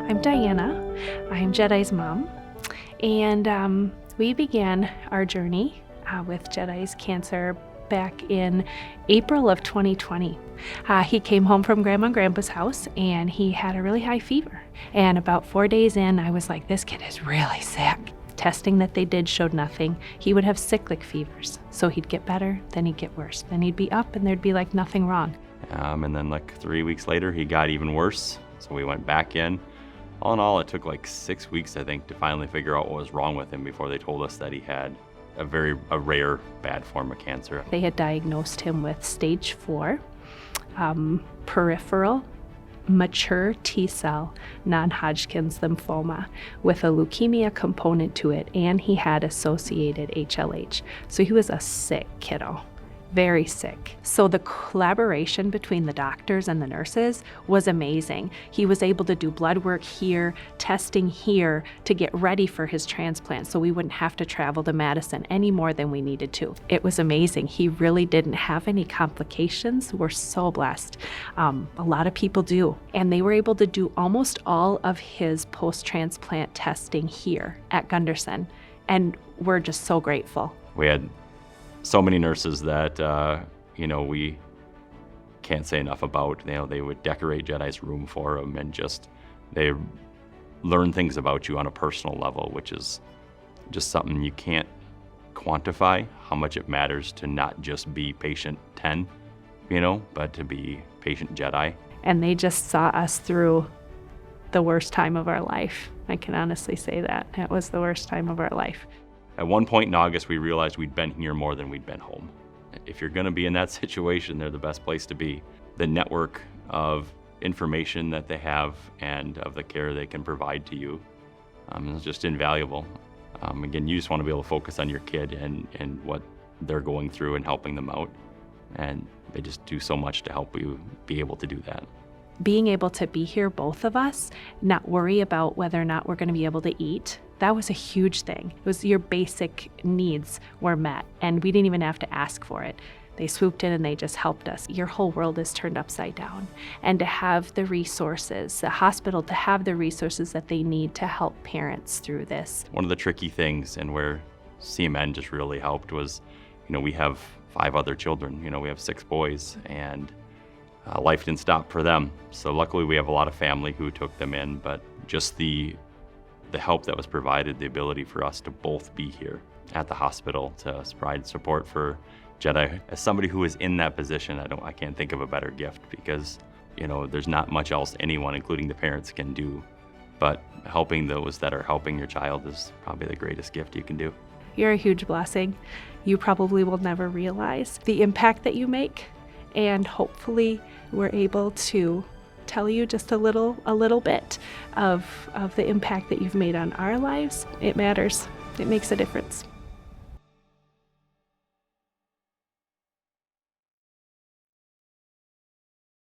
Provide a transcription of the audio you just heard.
I'm Diana. I'm Jedi's mom, and we began our journey with Jedi's cancer back in April of 2020. He came home from Grandma and Grandpa's house and he had a really high fever. And about 4 days in, I was like, this kid is really sick. Testing that they did showed nothing. He would have cyclic fevers. So he'd get better, then he'd get worse. Then he'd be up and there'd be like nothing wrong. And then like 3 weeks later, he got even worse. So we went back in. All in all, it took like 6 weeks, I think, to finally figure out what was wrong with him before they told us that he had a rare bad form of cancer. They had diagnosed him with stage 4, peripheral mature T-cell non-Hodgkin's lymphoma with a leukemia component to it, and he had associated HLH. So he was a sick kiddo. Very sick. So the collaboration between the doctors and the nurses was amazing. He was able to do blood work here, testing here to get ready for his transplant so we wouldn't have to travel to Madison any more than we needed to. It was amazing. He really didn't have any complications. We're so blessed. A lot of people do. And they were able to do almost all of his post-transplant testing here at Gundersen. And we're just so grateful. We had so many nurses that, we can't say enough about. They would decorate Jedi's room for him, and they learn things about you on a personal level, which is just something you can't quantify how much it matters to not just be patient 10, but to be patient Jedi. And they just saw us through the worst time of our life. I can honestly say that. It was the worst time of our life. At one point in August, we realized we'd been here more than we'd been home. If you're gonna be in that situation, they're the best place to be. The network of information that they have and of the care they can provide to you is just invaluable. Again, you just wanna be able to focus on your kid and what they're going through and helping them out. And they just do so much to help you be able to do that. Being able to be here, both of us, not worry about whether or not we're gonna be able to eat, that was a huge thing. It was your basic needs were met, and we didn't even have to ask for it. They swooped in and they just helped us. Your whole world is turned upside down. And to have the resources, the hospital to have the resources that they need to help parents through this. One of the tricky things and where CMN just really helped was, we have 5 other children. We have 6 boys, and life didn't stop for them. So luckily we have a lot of family who took them in, but just the help that was provided, the ability for us to both be here at the hospital to provide support for Jedi. As somebody who is in that position, I can't think of a better gift, because there's not much else anyone, including the parents, can do. But helping those that are helping your child is probably the greatest gift you can do. You're a huge blessing. You probably will never realize the impact that you make, and hopefully we're able to tell you just a little bit of the impact that you've made on our lives. It matters. It makes a difference.